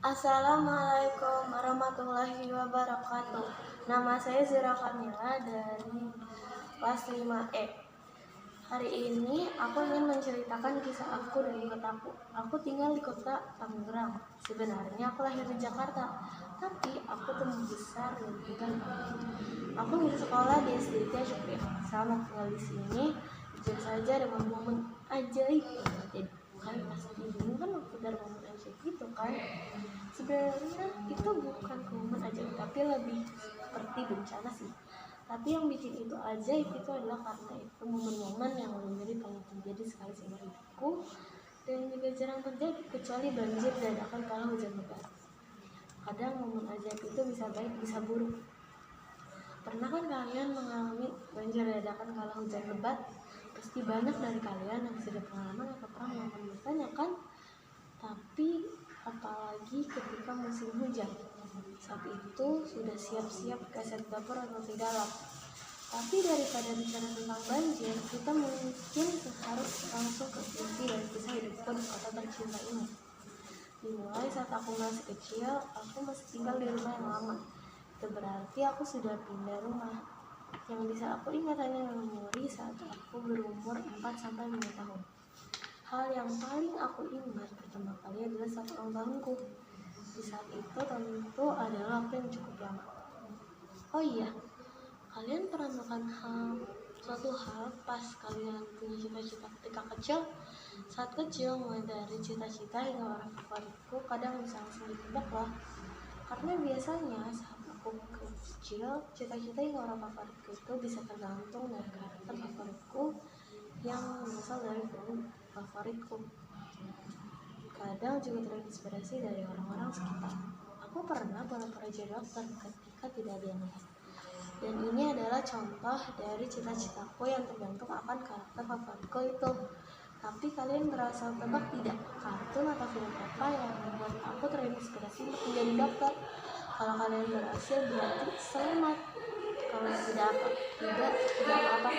Assalamualaikum warahmatullahi wabarakatuh. Nama saya Zira Kamila dari kelas 5E. Hari ini aku ingin menceritakan kisah aku dan kotaku. Aku tinggal di kota Tangerang. Sebenarnya aku lahir di Jakarta, tapi aku tumbuh besar di Tangerang. Aku bersekolah di SD Jogja. Selama tinggal di sini, jujur saja ada momen ajaib. Jadi kalian pasti bingung kan sekedar momen ajaib itu kan? Sebenarnya itu bukan momen ajaib, tapi lebih seperti bencana sih. Tapi yang bikin itu ajaib itu adalah karena itu momen-momen yang lebih paling terjadi sekali seumur hidupku dan juga jarang terjadi kecuali banjir dadakan kalau hujan lebat. Kadang momen ajaib itu bisa baik bisa buruk. Pernah kan kalian mengalami banjir dadakan kalau hujan lebat? Pasti banyak dari kalian yang sudah pengalaman atau pernah melakukannya kan? Tapi apalagi ketika musim hujan, saat itu sudah siap-siap kaset dapur atau tidak. Tapi daripada bicara tentang banjir, kita mungkin harus langsung ke inti dari kisah hidupku di kota tercinta ini. Dimulai saat aku masih kecil, aku masih tinggal di rumah yang lama. Itu berarti aku sudah pindah rumah. Yang bisa aku ingat hanya memori saat aku berumur 4-5 tahun. Hal yang paling aku ingat pertama kali adalah saat ulang tahunku. Di saat itu tentu adalah waktu yang cukup lama. Oh iya, kalian pernah melakukan suatu hal pas kalian punya cita-cita ketika kecil? Saat kecil, mulai dari cita-cita hingga orang favoritku kadang bisa langsung ditebak loh. Karena biasanya saat aku kecil, cita-cita hingga orang favoritku itu bisa tergantung dari karakter favoritku yang berasal dari film favoritku. Kadang juga terinspirasi dari orang-orang sekitar. Aku pernah pura-pura jadi dokter ketika tidak ada yang lihat. Dan ini adalah contoh dari cita-citaku yang tergantung akan karakter favoritku itu. Tapi kalian berasal tebak tidak? Kartun atau film apa yang membuat aku terinspirasi untuk menjadi dokter? Kalau kalian berhasil berarti selamat. Kalau tidak apa.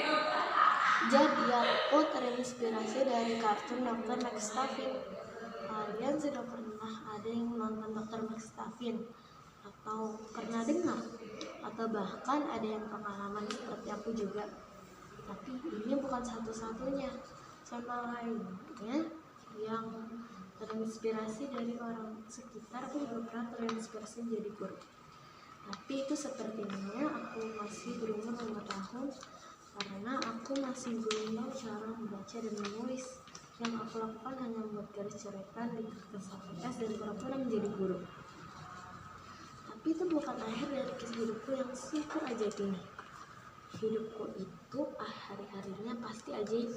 Jadi aku terinspirasi dari kartun Dr. McStuffin. Kalian sudah pernah ada yang nonton Dr. McStuffin? Atau pernah dengar? Atau bahkan ada yang pengalaman seperti aku juga? Tapi ini bukan satu-satunya. Contoh lainnya yang terinspirasi dari orang sekitar, aku juga pernah terinspirasi menjadi guru. Tapi itu sepertinya aku masih berumur 5 tahun karena aku masih belum tahu cara membaca dan menulis. Yang aku lakukan hanya membuat garis coretan di kertas HVS dan pura-pura menjadi guru. Tapi itu bukan akhir dari kisah hidupku yang super ajaib ini. Hidupku itu hari-harinya pasti ajaib.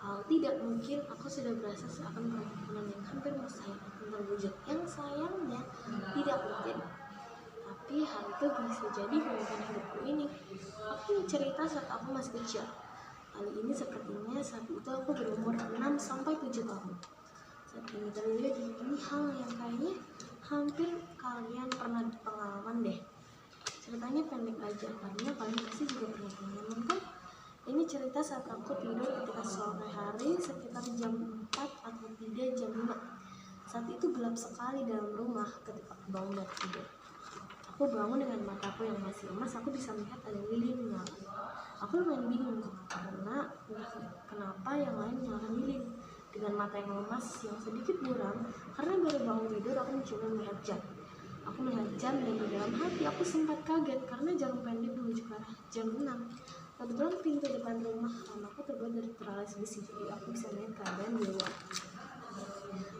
Kalau tidak, mungkin aku sudah berasa seakan perempuan yang hampir mustahil akan terwujud. Yang sayangnya tidak terjadi. Tapi hal itu bisa jadi bukan hidupku ini. Aku cerita saat aku masih kecil. Kali ini sepertinya saat itu aku berumur 6-7 tahun. Saat ini terjadi ini hal yang kayaknya hampir kalian pernah pengalaman deh. Ceritanya pendek aja karena kalian pasti juga pernah pengalaman kan? Ini cerita saat aku tidur ketika sore hari sekitar jam 4 atau 3 jam 5. Saat itu gelap sekali dalam rumah ketika aku bangun dari tidur. Aku bangun dengan mataku yang masih emas, aku bisa melihat ada lilin nyala. Aku lumayan bingung karena kenapa yang lain nyala lilin. Dengan mata yang lemas yang sedikit buram, karena baru bangun tidur aku mencoba melihat jam. Aku melihat jam dan di dalam hati aku sempat kaget karena jarum pendek menuju ke arah jam 6. Kebetulan pintu depan rumah aku terbuat dari teralis besi, jadi aku bisa melihat keadaan di luar.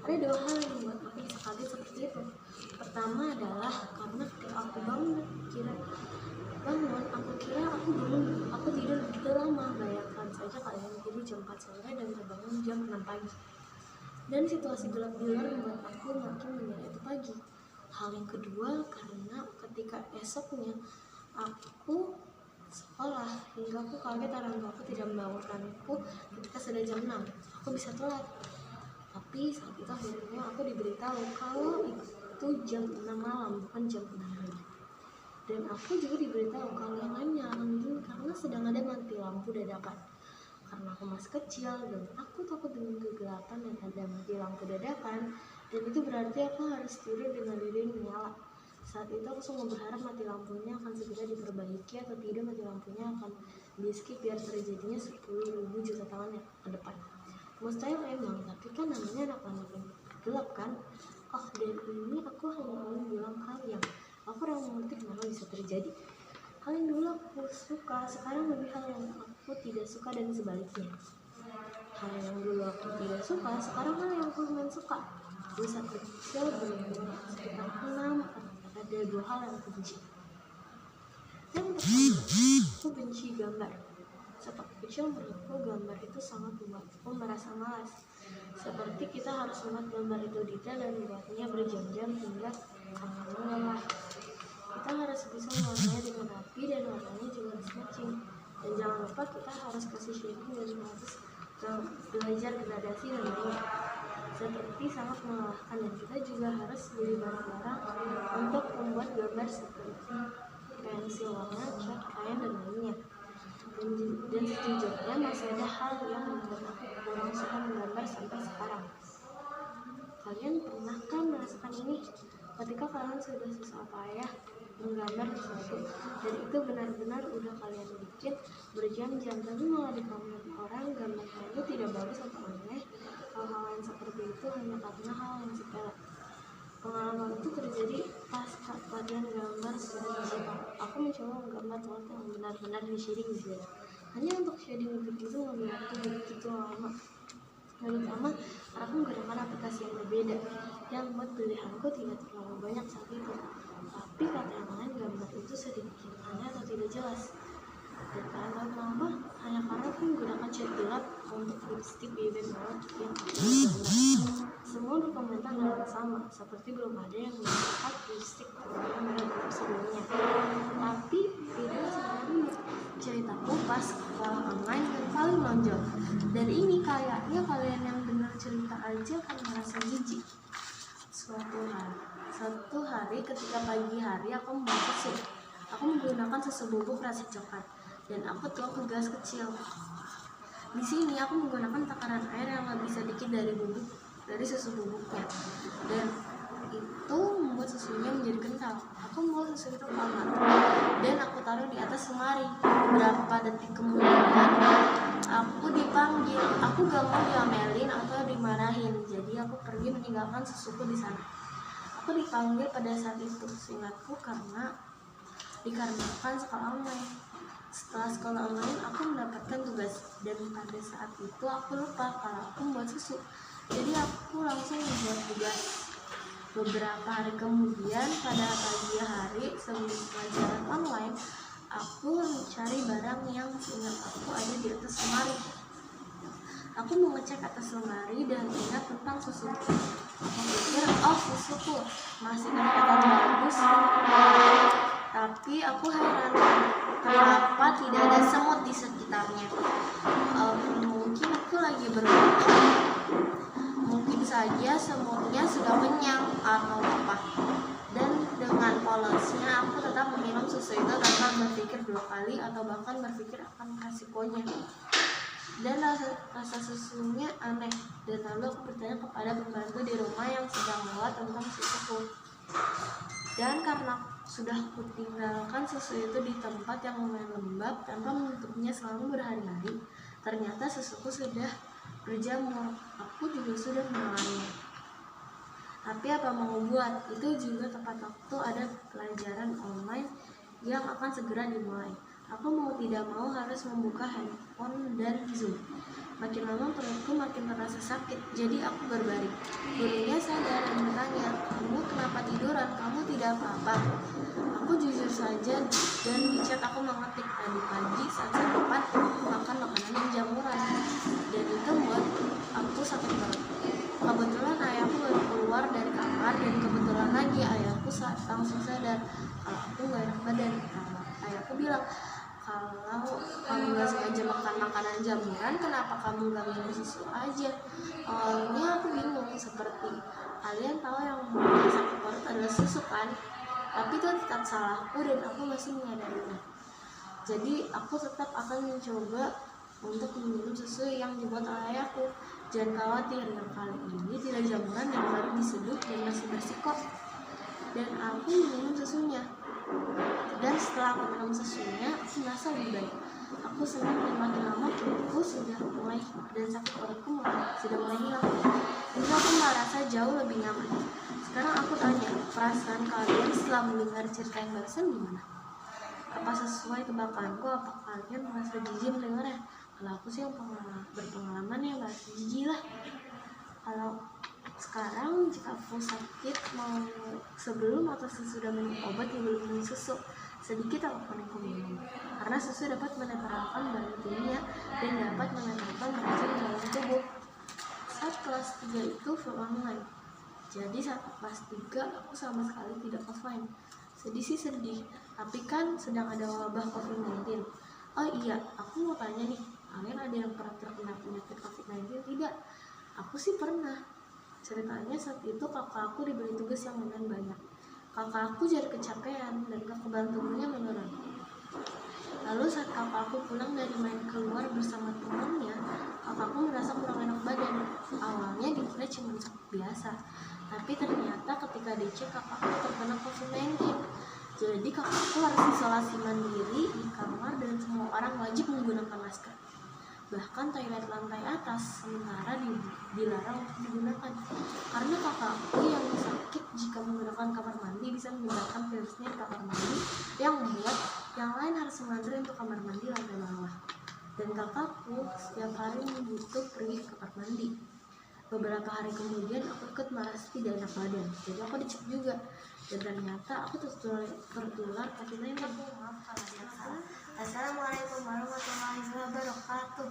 Ada dua hal yang membuat aku bisa kaget seperti itu. Pertama adalah karena ketika aku bangun, aku tidur begitu lama. Bayangkan saja kalian tidur jam 4 sore dan terbangun jam 6 pagi. Dan situasi gelap di luar membuat aku makin mengira itu pagi. Hal yang kedua karena ketika esoknya aku sekolah hingga aku kaget orang tuaku tidak membangunkanku ketika sudah jam 6. Aku bisa telat. Tapi saat itu akhirnya aku diberitahu kalau itu jam 6 malam bukan jam 6 pagi. Dan aku juga diberitahu kalau yang lain nyalakan lilin karena sedang ada mati lampu dadakan. Karena aku masih kecil dan aku takut dengan kegelapan dan ada mati lampu dadakan, Dan itu berarti aku harus tidur dengan lilin menyala. Saat itu aku sungguh berharap mati lampunya akan segera diperbaiki atau tidak mati lampunya akan di skip biar terjadinya 10.000 juta tahun yang ke depan. Mustahil emang, tapi kan namanya anak-anak yang gelap kan. Oh, dan ini aku hanya ingin bilang hal yang aku kurang mengerti kenapa bisa terjadi. Hal yang dulu aku suka, sekarang lebih hal yang aku tidak suka dan sebaliknya. Hal yang dulu aku tidak suka, sekarang hal yang aku lumayan suka. Gue saat kecil benar-benar sekitar 6, ada 2 hal yang aku benci. Yang pertama, aku benci gambar. Saat kecil menurutku gambar itu sangat membuatku merasa malas. Seperti kita harus membuat gambar itu detail dan membuatnya berjam-jam hingga akan lelah. Kita harus bisa mewarnanya dengan rapi dan warnanya juga harus matching. Dan jangan lupa kita harus kasih shading dan harus belajar gradasi dan lainnya. Seperti sangat melelahkan, dan kita juga harus beli barang-barang untuk membuat gambar seperti pensil warna, cat, krayon, dan lainnya. Dan sejujurnya masih ada hal yang membuat aku kurang suka menggambar sampai sekarang. Kalian pernah kan merasakan ini? Ketika kalian sudah susah payah menggambar sesuatu dan itu benar-benar udah kalian bikin berjam-jam, tapi malah dikomen orang gambar kamu tidak bagus atau aneh. Hal-hal yang seperti itu hanya karena hal yang sepele. Pengalaman itu terjadi pas latihan gambar secara digital. Aku mencoba menggambar foto yang benar-benar di shading juga. Hanya untuk shading itu ngambil waktu begitu lama. Terutama aku menggunakan aplikasi yang berbeda yang membuat pilihanku tidak terlalu banyak saat itu. Tapi kata yang lain gambar itu sedikit aneh atau tidak jelas. Dan kalian tahu kenapa? Hanya karena aku menggunakan cat gelap untuk lipstick BB Mawar yang gambar. Semua berkomentar hal yang sama, seperti belum ada yang melihat lipstick warna merah gelap sebelumnya. Tapi itu sebenarnya ceritaku pas sekolah online yang paling menonjol. Dan ini kayaknya kalian yang dengar cerita aja akan merasa jijik. Suatu hari ketika pagi hari aku membuat susu. Aku menggunakan susu bubuk rasa coklat dan aku tuang ke gelas kecil. Di sini aku menggunakan takaran air yang lebih sedikit dari susu bubuknya, dan itu membuat susunya menjadi kental. Aku membawa susu itu ke kamar dan aku taruh di atas lemari. Beberapa detik kemudian aku dipanggil. Aku gak mau diomelin atau dimarahin, jadi aku pergi meninggalkan susuku di sana. Aku dipanggil pada saat itu, seingatku dikarenakan sekolah online. Setelah sekolah online, aku mendapatkan tugas, dan pada saat itu aku lupa kalau aku membuat susu. Jadi aku langsung membuat tugas. Beberapa hari kemudian, pada pagi hari sebelum pelajaran online, aku mencari barang yang seingat aku ada di atas lemari. Aku mengecek atas lemari dan ingat tentang susu. Aku pikir, oh susuku masih kelihatan bagus. Tapi aku heran kenapa tidak ada semut di sekitarnya. Mungkin aku lagi beruntung. Mungkin saja semutnya sudah kenyang atau apa. Dan dengan polosnya aku tetap meminum susu itu tanpa berpikir 2 kali atau bahkan berpikir akan resikonya. Dan rasa susunya aneh. Dan lalu aku bertanya kepada pembantu di rumah yang sedang lewat tentang susuku. Dan karena sudah kutinggalkan susu itu di tempat yang lumayan lembab tanpa menutupnya selama berhari-hari, ternyata susuku sudah berjamur. Aku juga sudah mengalaminya. Tapi apa mau buat, itu juga tepat waktu ada pelajaran online yang akan segera dimulai. Aku mau tidak mau harus membuka handphone dan Zoom. Makin lama perutku makin terasa sakit, jadi aku berbaring. Gurunya sadar dan bertanya, kamu kenapa tiduran? Kamu tidak apa-apa? Aku jujur saja dan di chat aku mengetik, tadi pagi saat sempat makan makanan yang jamuran. Dan itu membuat aku sakit perut. Kebetulan ayahku baru keluar dari kamar dan kebetulan lagi ayahku langsung sadar kalau aku gak enak badan. Ayahku bilang, kalau kamu gak sengaja makan makanan jamuran, kenapa kamu gak minum susu aja? Awalnya aku bingung, seperti kalian tahu yang membuat sakit perut adalah susu kan? Tapi itu tetap salahku dan aku masih menyadarinya. Jadi aku tetap akan mencoba untuk meminum susu yang dibuat oleh ayahku. Jangan khawatir, yang kali ini tidak jamuran yang baru diseduh dan masih bersih kok. Dan aku minum susunya. Dan setelah aku minum susunya, aku merasa lebih baik. Aku senang dan makin lama perutku sudah mulai dan sakit perutku sudah mulai hilang. Jadi aku merasa jauh lebih nyaman. Sekarang aku tanya, perasaan kalian setelah mendengar cerita yang barusan gimana? Apa sesuai tebakanku? Apa kalian merasa jijik mendengarnya? Kalau aku sih yang berpengalaman ya merasa jijik lah. Kalau sekarang jika aku sakit mau sebelum atau sesudah minum obat yang belum minum susu, sedikit apapun yang aku minum, karena susu dapat menetralkan bahan kimia dan dapat menetralkan racun dalam tubuh. Saat kelas 3 itu full online, jadi saat kelas 3 aku sama sekali tidak offline. Sedih sih sedih, tapi kan sedang ada wabah COVID-19. Oh iya, aku mau tanya nih, kalian ada yang pernah terkena penyakit COVID-19 tidak? Aku sih pernah. Ceritanya saat itu kakak aku diberi tugas yang lumayan banyak. Kakak aku jadi kecapean dan kekebalan tubuhnya menurun. Lalu saat kakak aku pulang dari main keluar bersama temannya, kakakku merasa kurang enak badan. Awalnya dikira cuma sakit biasa, tapi ternyata ketika dicek kakakku terkena COVID-19. Jadi kakakku harus isolasi mandiri di kamar dan semua orang wajib menggunakan masker. Bahkan toilet lantai atas sementara dilarang untuk digunakan karena kakakku yang sakit jika menggunakan kamar mandi bisa menggunakan virusnya di kamar mandi yang membuat yang lain harus mengantri untuk kamar mandi lantai bawah. Dan kakakku setiap hari butuh pergi ke kamar mandi. Beberapa hari kemudian aku ikut merasa tidak enak badan, jadi aku dicek juga dan ternyata aku tertular COVID-19. Maaf kalau tidak salah. Assalamualaikum warahmatullahi wabarakatuh.